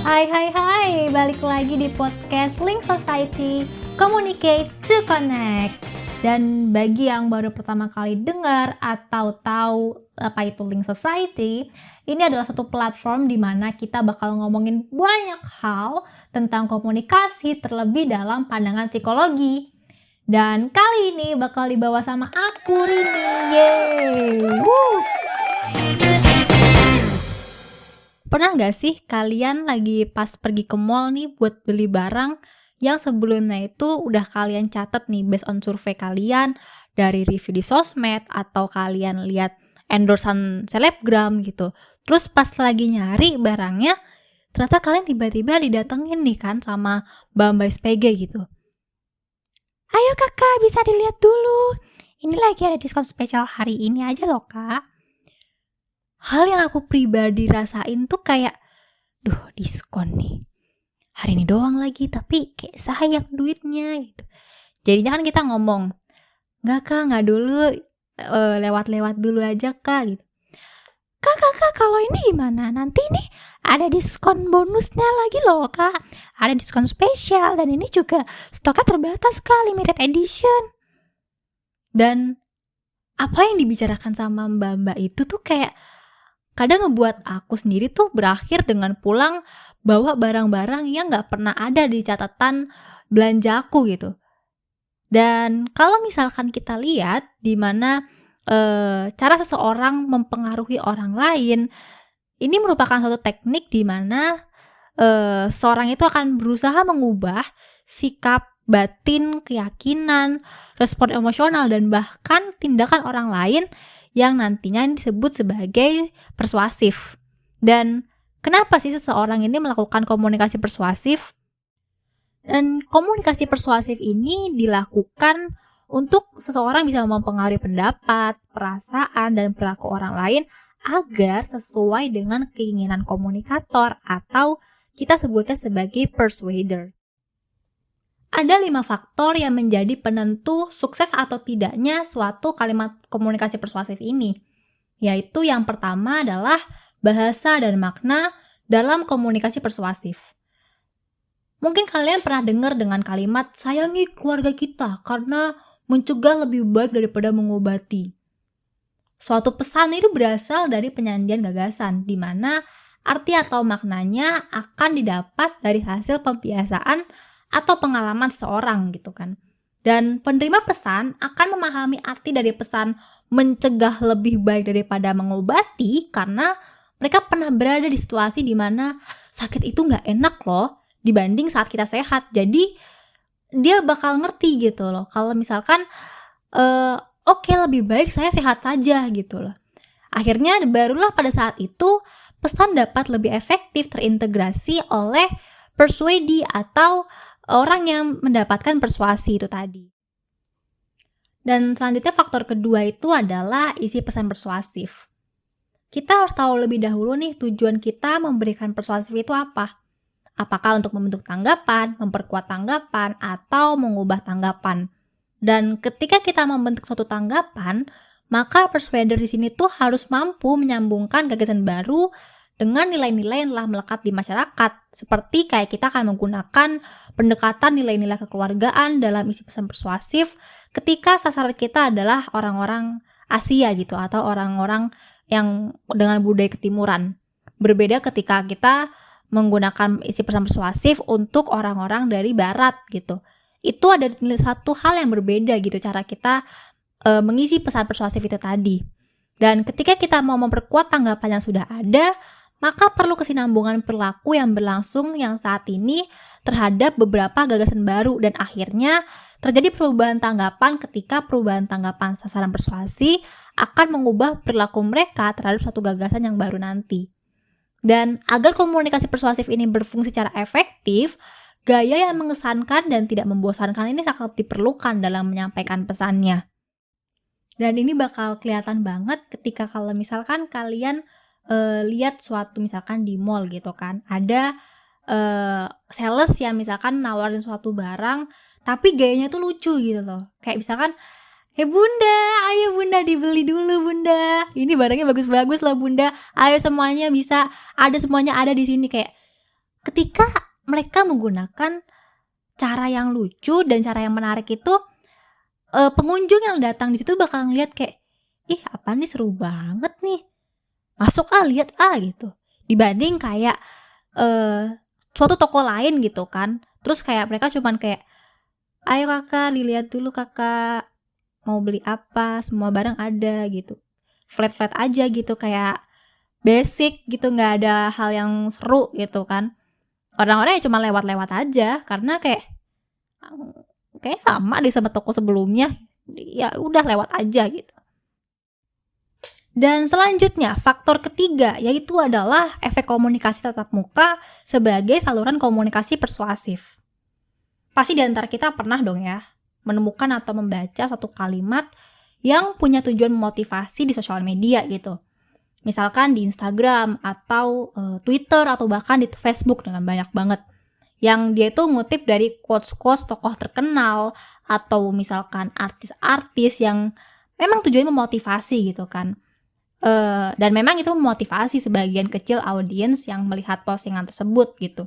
Hai, balik lagi di podcast Link Society, Communicate to Connect. Dan bagi yang baru pertama kali dengar atau tahu apa itu Link Society, ini adalah satu platform di mana kita bakal ngomongin banyak hal tentang komunikasi terlebih dalam pandangan psikologi. Dan kali ini bakal dibawa sama aku, Rini. Yeay! Pernah gak sih kalian lagi pas pergi ke mall nih buat beli barang yang sebelumnya itu udah kalian catat nih based on survei kalian dari review di sosmed atau kalian lihat endorsean selebgram gitu. Terus pas lagi nyari barangnya, ternyata kalian tiba-tiba didatengin nih kan sama mbak-mbak SPG gitu. Ayo kakak, bisa dilihat dulu. Ini lagi ada diskon spesial hari ini aja loh kak. Hal yang aku pribadi rasain tuh kayak, duh diskon nih. Hari ini doang lagi, tapi kayak sayang duitnya gitu. Jadinya kan kita ngomong, enggak kak, enggak dulu, lewat-lewat dulu aja kak gitu. Kak, kalau ini gimana? Nanti nih ada diskon bonusnya lagi loh kak. Ada diskon spesial dan ini juga stoknya terbatas kak, limited edition. Dan apa yang dibicarakan sama mbak-mbak itu tuh kayak kadang ngebuat aku sendiri tuh berakhir dengan pulang bawa barang-barang yang gak pernah ada di catatan belanja aku gitu. Dan kalau misalkan kita lihat di mana cara seseorang mempengaruhi orang lain, ini merupakan suatu teknik di mana seorang itu akan berusaha mengubah sikap, batin, keyakinan, respon emosional, dan bahkan tindakan orang lain yang nantinya disebut sebagai persuasif. Dan kenapa sih seseorang ini melakukan komunikasi persuasif? Dan komunikasi persuasif ini dilakukan untuk seseorang bisa mempengaruhi pendapat, perasaan, dan perilaku orang lain agar sesuai dengan keinginan komunikator atau kita sebutnya sebagai persuader. Ada 5 faktor yang menjadi penentu sukses atau tidaknya suatu kalimat komunikasi persuasif ini. Yaitu yang pertama adalah bahasa dan makna dalam komunikasi persuasif. Mungkin kalian pernah dengar dengan kalimat sayangi keluarga kita karena mencegah lebih baik daripada mengobati. Suatu pesan itu berasal dari penyandian gagasan, di mana arti atau maknanya akan didapat dari hasil pembiasaan atau pengalaman seseorang gitu kan. Dan penerima pesan akan memahami arti dari pesan mencegah lebih baik daripada mengobati karena mereka pernah berada di situasi di mana sakit itu gak enak loh dibanding saat kita sehat. Jadi dia bakal ngerti gitu loh kalau misalkan oke, lebih baik saya sehat saja gitu loh. Akhirnya barulah pada saat itu pesan dapat lebih efektif terintegrasi oleh persuadi atau orang yang mendapatkan persuasi itu tadi. Dan selanjutnya faktor kedua itu adalah isi pesan persuasif. Kita harus tahu lebih dahulu nih tujuan kita memberikan persuasif itu apa. Apakah untuk membentuk tanggapan, memperkuat tanggapan, atau mengubah tanggapan. Dan ketika kita membentuk suatu tanggapan, maka persuader di sini tuh harus mampu menyambungkan gagasan baru dengan nilai-nilai yang telah melekat di masyarakat. Seperti kayak kita akan menggunakan pendekatan nilai-nilai kekeluargaan dalam isi pesan persuasif ketika sasaran kita adalah orang-orang Asia gitu atau orang-orang yang dengan budaya ketimuran. Berbeda ketika kita menggunakan isi pesan persuasif untuk orang-orang dari barat gitu. Itu ada satu hal yang berbeda gitu cara kita mengisi pesan persuasif itu tadi. Dan ketika kita mau memperkuat tanggapan yang sudah ada, maka perlu kesinambungan perilaku yang berlangsung yang saat ini terhadap beberapa gagasan baru dan akhirnya terjadi perubahan tanggapan ketika perubahan tanggapan sasaran persuasi akan mengubah perilaku mereka terhadap suatu gagasan yang baru nanti. Dan agar komunikasi persuasif ini berfungsi secara efektif, gaya yang mengesankan dan tidak membosankan ini sangat diperlukan dalam menyampaikan pesannya. Dan ini bakal kelihatan banget ketika kalau misalkan kalian lihat suatu misalkan di mall gitu kan, ada sales yang misalkan nawarin suatu barang tapi gayanya tuh lucu gitu loh, kayak misalkan bunda, ayo bunda dibeli dulu bunda, ini barangnya bagus-bagus loh bunda, ayo semuanya bisa, semuanya ada di sini, kayak ketika mereka menggunakan cara yang lucu dan cara yang menarik itu, pengunjung yang datang di situ bakal ngeliat kayak, "Ih, apaan nih, seru banget nih. Masuk ah, lihat ah," gitu. Dibanding kayak, suatu toko lain gitu kan, terus kayak mereka cuman kayak, "Ayo Kakak, dilihat dulu Kakak, mau beli apa, semua barang ada," gitu. Flat-flat aja gitu, kayak basic gitu, nggak ada hal yang seru gitu kan. Orang-orang ya cuma lewat-lewat aja, karena kayak, kayaknya sama deh sama toko sebelumnya, ya udah lewat aja gitu. Dan selanjutnya, faktor ketiga yaitu adalah efek komunikasi tatap muka sebagai saluran komunikasi persuasif. Pasti di antara kita pernah dong ya menemukan atau membaca satu kalimat yang punya tujuan memotivasi di sosial media gitu. Misalkan di Instagram atau Twitter atau bahkan di Facebook dengan banyak banget. Yang dia tuh ngutip dari quotes-quotes tokoh terkenal atau misalkan artis-artis yang memang tujuannya memotivasi gitu kan. Dan memang itu memotivasi sebagian kecil audiens yang melihat postingan tersebut gitu.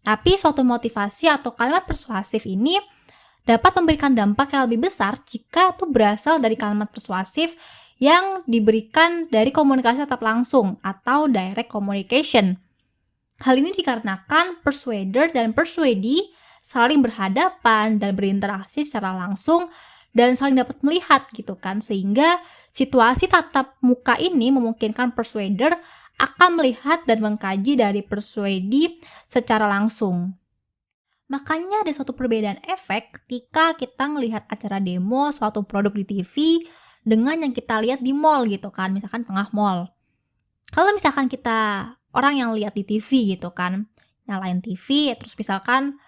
Tapi suatu motivasi atau kalimat persuasif ini dapat memberikan dampak yang lebih besar jika itu berasal dari kalimat persuasif yang diberikan dari komunikasi tatap langsung atau direct communication. Hal ini dikarenakan persuader dan persuadee saling berhadapan dan berinteraksi secara langsung dan saling dapat melihat gitu kan, sehingga situasi tatap muka ini memungkinkan persuader akan melihat dan mengkaji dari persuadee secara langsung. Makanya ada suatu perbedaan efek ketika kita melihat acara demo suatu produk di TV dengan yang kita lihat di mall gitu kan, misalkan tengah mall. Kalau misalkan kita orang yang lihat di TV gitu kan, nyalain TV terus misalkan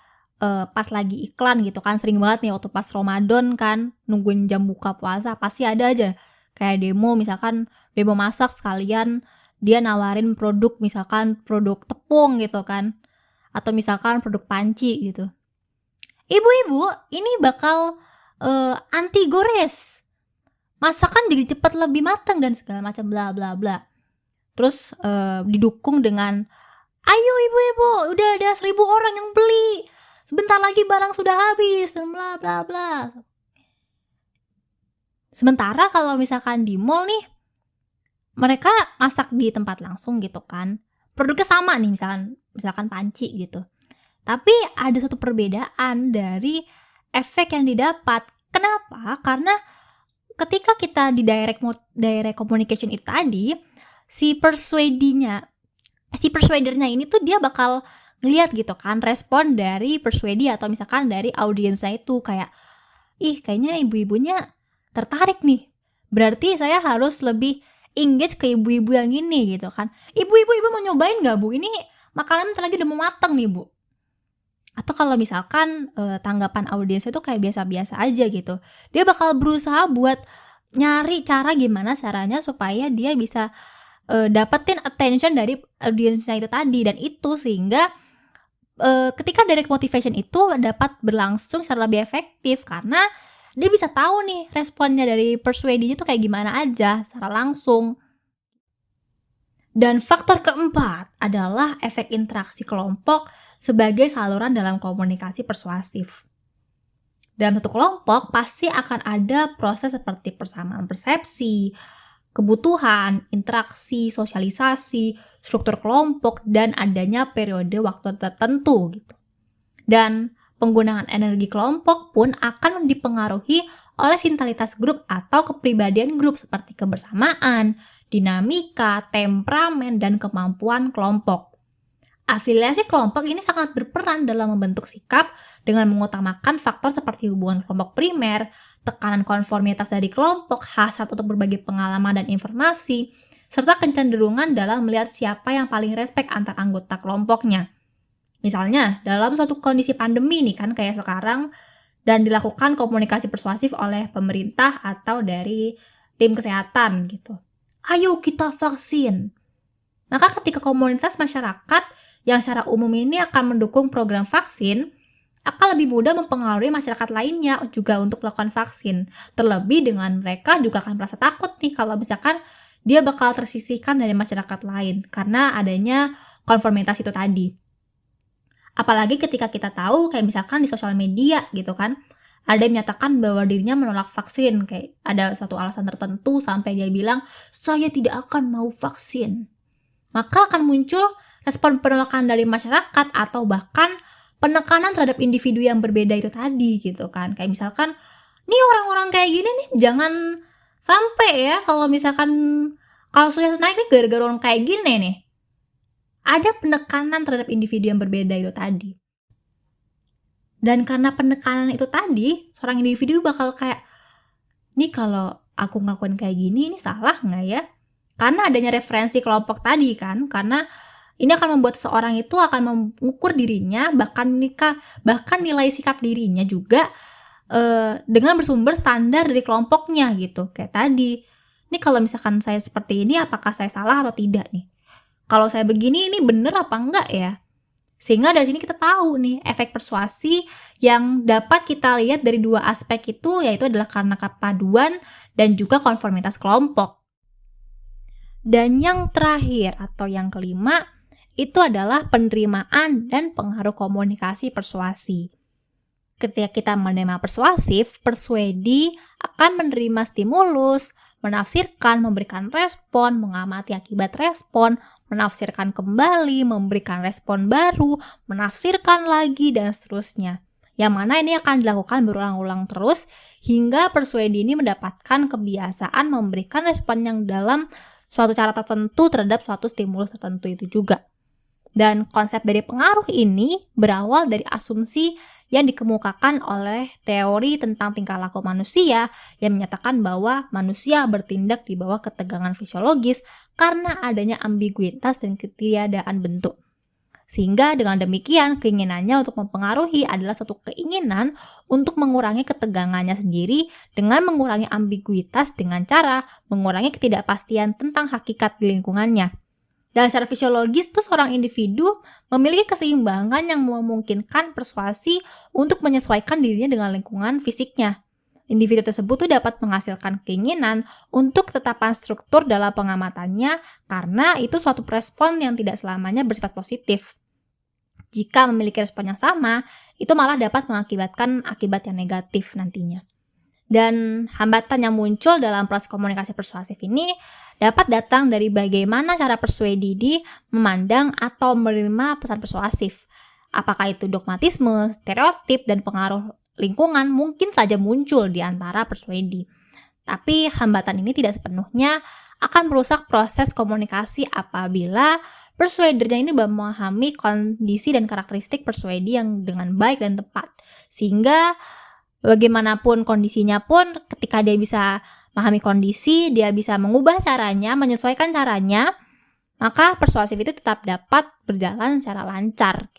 pas lagi iklan gitu kan, sering banget nih waktu pas Ramadan kan, nungguin jam buka puasa, pasti ada aja kayak demo, misalkan demo masak sekalian dia nawarin produk, misalkan produk tepung gitu kan, atau misalkan produk panci gitu. "Ibu-ibu, ini bakal anti gores, masakan jadi cepat lebih matang dan segala macam bla bla bla." Terus didukung dengan, "Ayo ibu-ibu, udah ada 1.000 orang yang beli, sebentar lagi barang sudah habis," dan bla bla bla. Sementara kalau misalkan di mall nih, mereka masak di tempat langsung gitu kan, produknya sama nih, misalkan panci gitu. Tapi ada satu perbedaan dari efek yang didapat. Kenapa? Karena ketika kita di direct communication itu tadi, si persuadernya ini tuh dia bakal ngeliat gitu kan respon dari persuadee atau misalkan dari audiensnya itu, kayak, "Ih, kayaknya ibu-ibunya tertarik nih, berarti saya harus lebih engage ke ibu-ibu yang ini," gitu kan. "Ibu mau nyobain nggak Bu? Ini makanan bentar lagi udah mau matang nih Bu." Atau kalau misalkan tanggapan audiensnya tuh kayak biasa-biasa aja gitu, dia bakal berusaha buat nyari cara gimana caranya supaya dia bisa dapetin attention dari audiensnya itu tadi, dan itu sehingga ketika direct motivation itu dapat berlangsung secara lebih efektif karena dia bisa tahu nih responnya dari persuadee itu kayak gimana aja secara langsung. Dan faktor keempat adalah efek interaksi kelompok sebagai saluran dalam komunikasi persuasif. Dalam satu kelompok pasti akan ada proses seperti persamaan persepsi, kebutuhan, interaksi, sosialisasi, struktur kelompok, dan adanya periode waktu tertentu gitu. Dan penggunaan energi kelompok pun akan dipengaruhi oleh sintalitas grup atau kepribadian grup seperti kebersamaan, dinamika, temperamen, dan kemampuan kelompok. Afiliasi kelompok ini sangat berperan dalam membentuk sikap dengan mengutamakan faktor seperti hubungan kelompok primer, tekanan konformitas dari kelompok, hasrat untuk berbagi pengalaman dan informasi, serta kecenderungan dalam melihat siapa yang paling respek antar anggota kelompoknya. Misalnya, dalam suatu kondisi pandemi nih kan kayak sekarang, dan dilakukan komunikasi persuasif oleh pemerintah atau dari tim kesehatan gitu. "Ayo kita vaksin." Maka ketika komunitas masyarakat yang secara umum ini akan mendukung program vaksin, akan lebih mudah mempengaruhi masyarakat lainnya juga untuk melakukan vaksin. Terlebih dengan mereka juga akan merasa takut nih kalau misalkan dia bakal tersisihkan dari masyarakat lain karena adanya konformitas itu tadi. Apalagi ketika kita tahu kayak misalkan di sosial media gitu kan, ada yang menyatakan bahwa dirinya menolak vaksin, kayak ada suatu alasan tertentu sampai dia bilang, "Saya tidak akan mau vaksin." Maka akan muncul respon penolakan dari masyarakat atau bahkan penekanan terhadap individu yang berbeda itu tadi gitu kan. Kayak misalkan, nih orang-orang kayak gini nih jangan sampai ya kalau misalkan kasusnya naik nih gara-gara orang kayak gini nih. Ada penekanan terhadap individu yang berbeda itu tadi. Dan karena penekanan itu tadi, seorang individu bakal kayak, nih kalau aku ngelakuin kayak gini, ini salah nggak ya? Karena adanya referensi kelompok tadi kan, karena ini akan membuat seorang itu akan mengukur dirinya, bahkan nilai sikap dirinya juga dengan bersumber standar dari kelompoknya gitu. Kayak tadi, ini kalau misalkan saya seperti ini, apakah saya salah atau tidak nih? Kalau saya begini, ini bener apa enggak ya? Sehingga dari sini kita tahu nih efek persuasi yang dapat kita lihat dari dua aspek itu, yaitu adalah karena kepaduan dan juga konformitas kelompok. Dan yang terakhir atau yang kelima itu adalah penerimaan dan pengaruh komunikasi persuasi. Ketika kita menerima persuasif, persuadi akan menerima stimulus, menafsirkan, memberikan respon, mengamati akibat respon, menafsirkan kembali, memberikan respon baru, menafsirkan lagi, dan seterusnya. Yang mana ini akan dilakukan berulang-ulang terus hingga persuadi ini mendapatkan kebiasaan memberikan respon yang dalam suatu cara tertentu terhadap suatu stimulus tertentu itu juga. Dan konsep dari pengaruh ini berawal dari asumsi yang dikemukakan oleh teori tentang tingkah laku manusia yang menyatakan bahwa manusia bertindak di bawah ketegangan fisiologis karena adanya ambiguitas dan ketiadaan bentuk. Sehingga dengan demikian keinginannya untuk mempengaruhi adalah satu keinginan untuk mengurangi ketegangannya sendiri dengan mengurangi ambiguitas dengan cara mengurangi ketidakpastian tentang hakikat di lingkungannya. Dan secara fisiologis tuh seorang individu memiliki keseimbangan yang memungkinkan persuasi untuk menyesuaikan dirinya dengan lingkungan fisiknya. Individu tersebut tuh dapat menghasilkan keinginan untuk ketetapan struktur dalam pengamatannya karena itu suatu respon yang tidak selamanya bersifat positif. Jika memiliki respon yang sama, itu malah dapat mengakibatkan akibat yang negatif nantinya. Dan hambatan yang muncul dalam proses komunikasi persuasif ini dapat datang dari bagaimana cara persuadi memandang atau menerima pesan persuasif. Apakah itu dogmatisme, stereotip, dan pengaruh lingkungan mungkin saja muncul di antara persuadi. Tapi hambatan ini tidak sepenuhnya akan merusak proses komunikasi apabila persuadernya ini memahami kondisi dan karakteristik persuadi yang dengan baik dan tepat. Sehingga bagaimanapun kondisinya pun ketika dia bisa memahami kondisi, dia bisa mengubah caranya, menyesuaikan caranya, maka persuasif itu tetap dapat berjalan secara lancar.